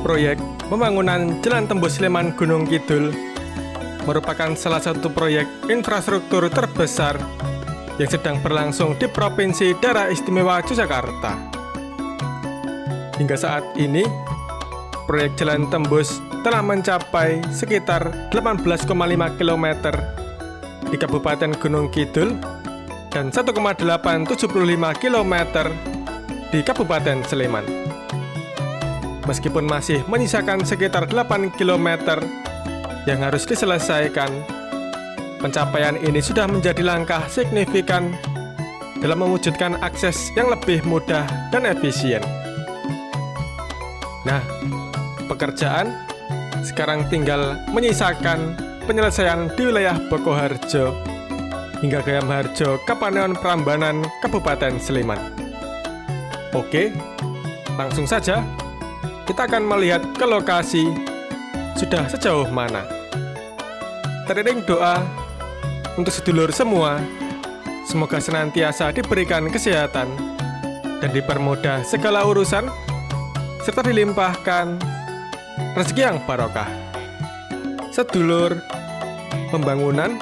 Proyek pembangunan Jalan Tembus Sleman Gunung Kidul merupakan salah satu proyek infrastruktur terbesar yang sedang berlangsung di Provinsi Daerah Istimewa Yogyakarta. Hingga saat ini, proyek Jalan Tembus telah mencapai sekitar 18,5 km di Kabupaten Gunung Kidul dan 1,875 km di Kabupaten Sleman. Meskipun masih menyisakan sekitar 8 km yang harus diselesaikan, pencapaian ini sudah menjadi langkah signifikan dalam mewujudkan akses yang lebih mudah dan efisien. Nah, pekerjaan sekarang tinggal menyisakan penyelesaian di wilayah Bokoharjo hingga Gayam Harjo, Kapanewon Prambanan, Kabupaten Sleman. Oke, langsung saja kita akan melihat ke lokasi sudah sejauh mana. Teriring doa untuk sedulur semua, semoga senantiasa diberikan kesehatan dan dipermudah segala urusan, serta dilimpahkan rezeki yang barokah. Sedulur, pembangunan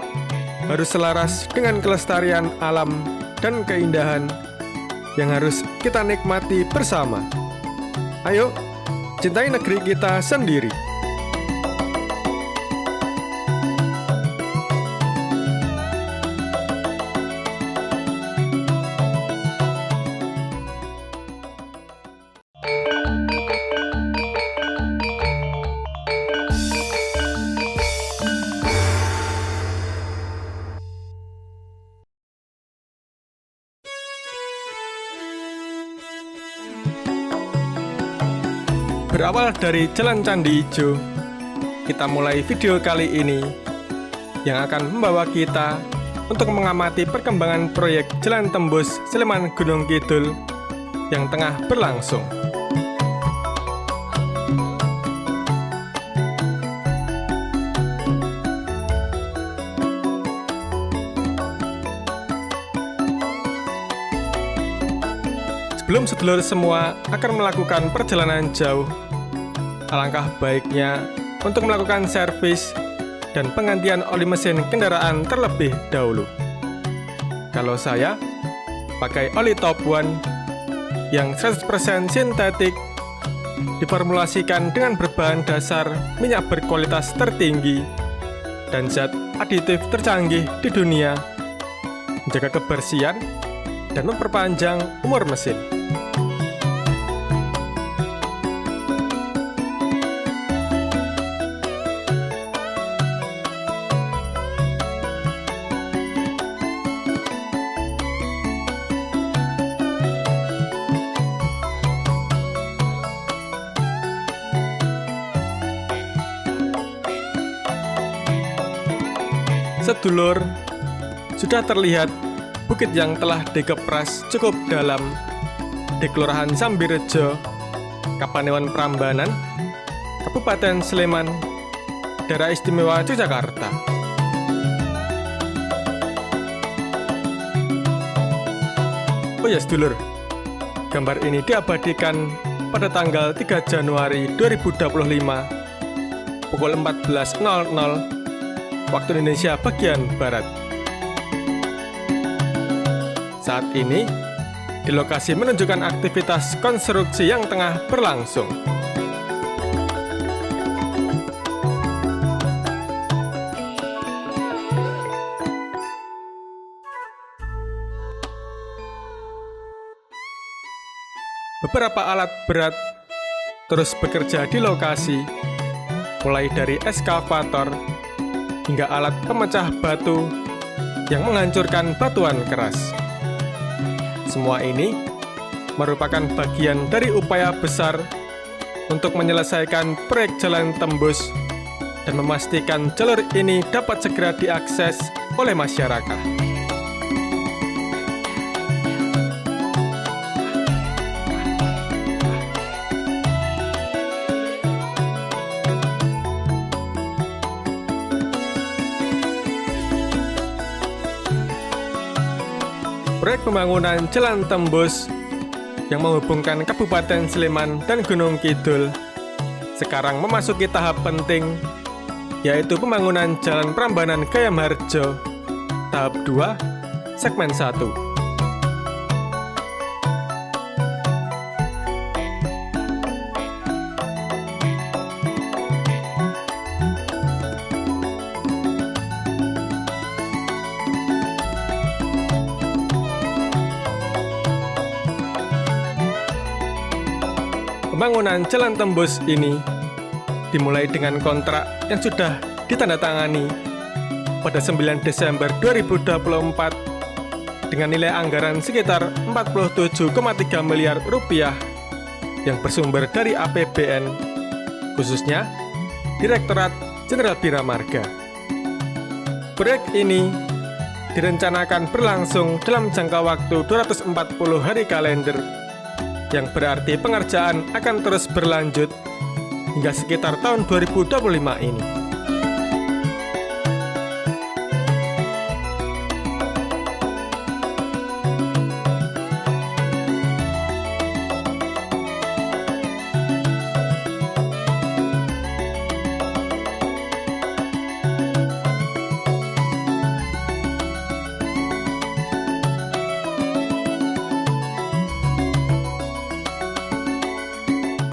harus selaras dengan kelestarian alam dan keindahan yang harus kita nikmati bersama. Ayo, cintai negeri kita sendiri. Berawal dari Jalan Candi Ijo, kita mulai video kali ini yang akan membawa kita untuk mengamati perkembangan proyek Jalan Tembus Sleman Gunung Kidul yang tengah berlangsung. Sebelum sedulur semua akan melakukan perjalanan jauh, alangkah baiknya untuk melakukan servis dan penggantian oli mesin kendaraan terlebih dahulu. Kalau saya pakai oli Top One yang 100% sintetik, diformulasikan dengan berbahan dasar minyak berkualitas tertinggi dan zat aditif tercanggih di dunia, menjaga kebersihan dan memperpanjang umur mesin. Sedulur, sudah terlihat bukit yang telah dikepras cukup dalam di Kelurahan Sambirejo, Kapanewon Prambanan, Kabupaten Sleman, Daerah Istimewa Yogyakarta. Oh ya sedulur, gambar ini diabadikan pada tanggal 3 Januari 2025 pukul 14.00 waktu Indonesia bagian Barat. Saat ini, di lokasi menunjukkan aktivitas konstruksi yang tengah berlangsung. Beberapa alat berat terus bekerja di lokasi, mulai dari eskavator hingga alat pemecah batu yang menghancurkan batuan keras. Semua ini merupakan bagian dari upaya besar untuk menyelesaikan proyek Jalan Tembus dan memastikan jalur ini dapat segera diakses oleh masyarakat. Proyek pembangunan Jalan Tembus yang menghubungkan Kabupaten Sleman dan Gunung Kidul sekarang memasuki tahap penting, yaitu pembangunan Jalan Prambanan Gayam Harjo, tahap 2, segmen 1. Pembangunan jalan tembus ini dimulai dengan kontrak yang sudah ditandatangani pada 9 Desember 2024 dengan nilai anggaran sekitar 47,3 miliar rupiah yang bersumber dari APBN, khususnya Direktorat Jenderal Bina Marga. Proyek ini direncanakan berlangsung dalam jangka waktu 240 hari kalender, yang berarti pengerjaan akan terus berlanjut hingga sekitar tahun 2025 ini.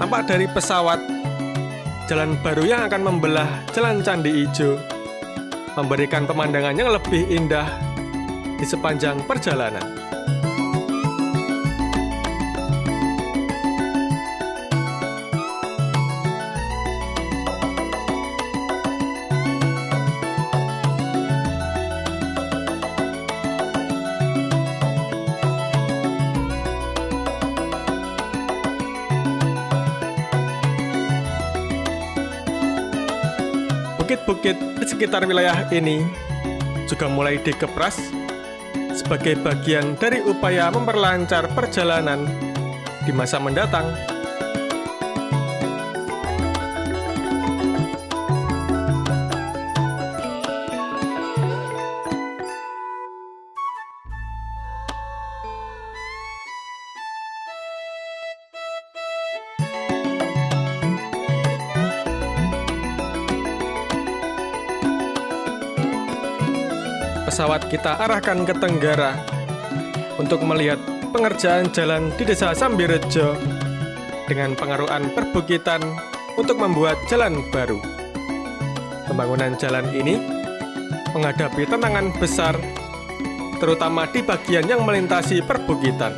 Tampak dari pesawat, jalan baru yang akan membelah Jalan Candi Ijo memberikan pemandangan yang lebih indah di sepanjang perjalanan. Bukit-bukit di sekitar wilayah ini juga mulai dikepras sebagai bagian dari upaya memperlancar perjalanan di masa mendatang. Pesawat kita arahkan ke Tenggara untuk melihat pengerjaan jalan di Desa Sambirejo dengan pengaruhan perbukitan untuk membuat jalan baru. Pembangunan jalan ini menghadapi tantangan besar, terutama di bagian yang melintasi perbukitan.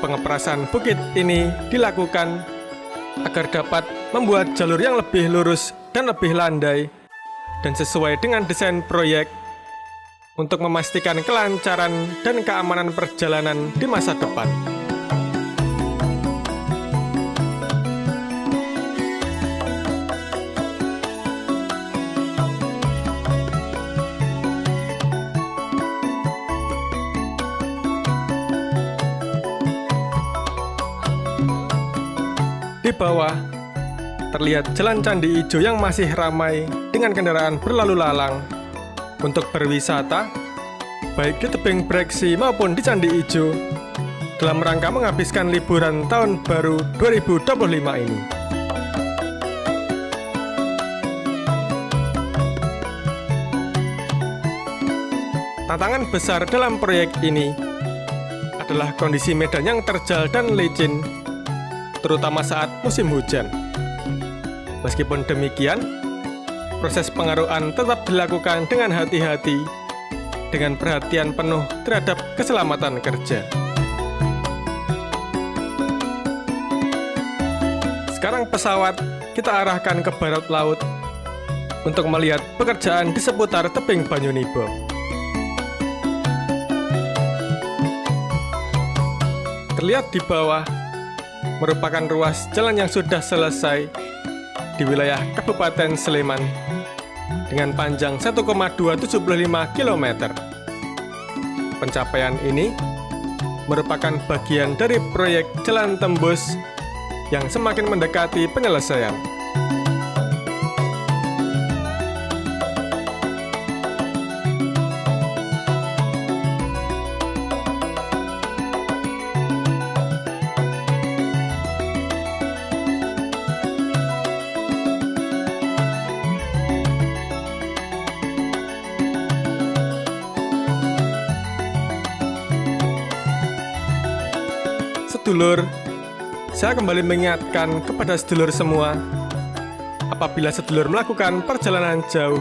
Pengeprasan bukit ini dilakukan agar dapat membuat jalur yang lebih lurus dan lebih landai dan sesuai dengan desain proyek untuk memastikan kelancaran dan keamanan perjalanan di masa depan. Di bawah terlihat Jalan Candi Ijo yang masih ramai dengan kendaraan berlalu lalang untuk berwisata, baik di tebing Breksi maupun di Candi Ijo, dalam rangka menghabiskan liburan tahun baru 2025 ini. Tantangan besar dalam proyek ini adalah kondisi medan yang terjal dan licin, terutama saat musim hujan. Meskipun demikian, proses pengaruhan tetap dilakukan dengan hati-hati, dengan perhatian penuh terhadap keselamatan kerja. Sekarang pesawat kita arahkan ke barat laut untuk melihat pekerjaan di seputar tebing Banyunibo. Terlihat di bawah merupakan ruas jalan yang sudah selesai di wilayah Kabupaten Sleman dengan panjang 1,275 km. Pencapaian ini merupakan bagian dari proyek jalan tembus yang semakin mendekati penyelesaian. Sedulur, saya kembali mengingatkan kepada sedulur semua, apabila sedulur melakukan perjalanan jauh,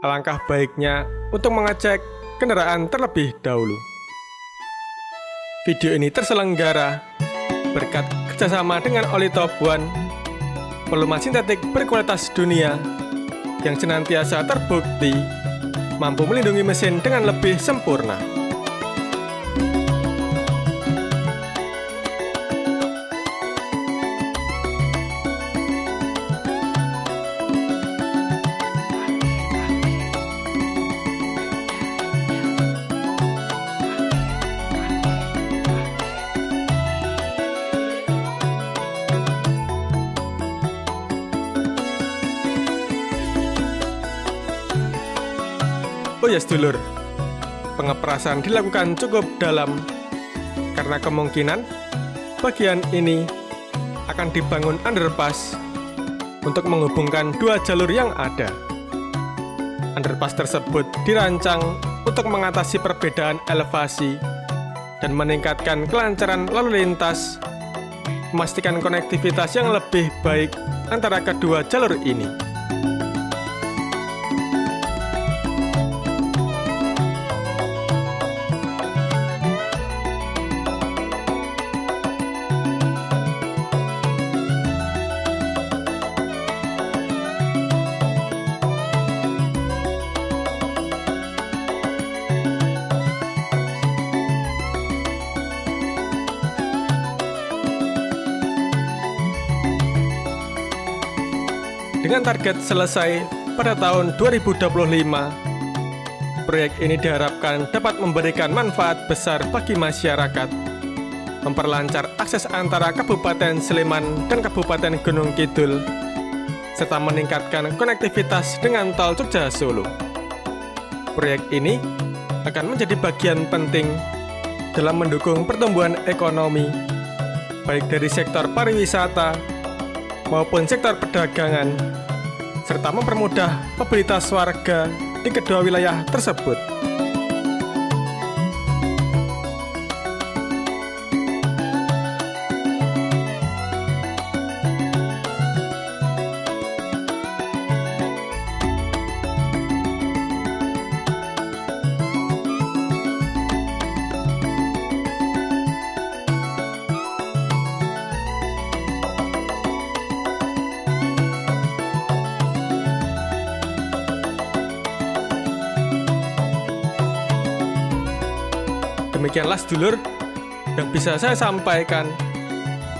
alangkah baiknya untuk mengecek kendaraan terlebih dahulu. Video ini terselenggara berkat kerjasama dengan Oli Top One, pelumas sintetik berkualitas dunia yang senantiasa terbukti mampu melindungi mesin dengan lebih sempurna. Oh ya sedulur, pengeperasan dilakukan cukup dalam karena kemungkinan bagian ini akan dibangun underpass untuk menghubungkan dua jalur yang ada. Underpass tersebut dirancang untuk mengatasi perbedaan elevasi dan meningkatkan kelancaran lalu lintas, memastikan konektivitas yang lebih baik antara kedua jalur ini. Dengan target selesai pada tahun 2025, proyek ini diharapkan dapat memberikan manfaat besar bagi masyarakat, memperlancar akses antara Kabupaten Sleman dan Kabupaten Gunung Kidul, serta meningkatkan konektivitas dengan tol Jogja-Solo. Proyek ini akan menjadi bagian penting dalam mendukung pertumbuhan ekonomi, baik dari sektor pariwisata maupun sektor perdagangan, serta mempermudah mobilitas warga di kedua wilayah tersebut. Demikianlah sedulur yang bisa saya sampaikan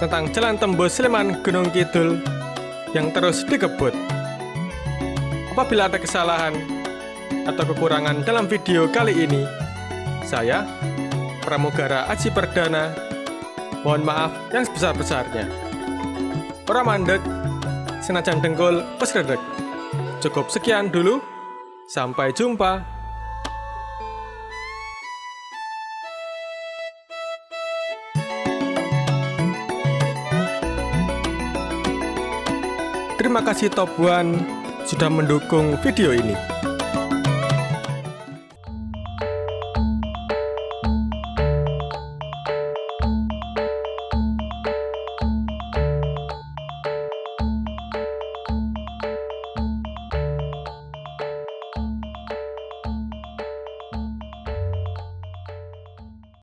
tentang Jalan Tembus Sleman Gunung Kidul yang terus dikebut. Apabila ada kesalahan atau kekurangan dalam video kali ini, saya, Pramugara Aji Perdana, mohon maaf yang sebesar-besarnya. Ora mandek, senajan dengkul wes redeg. Cukup sekian dulu, sampai jumpa. Terima kasih Top One sudah mendukung video ini.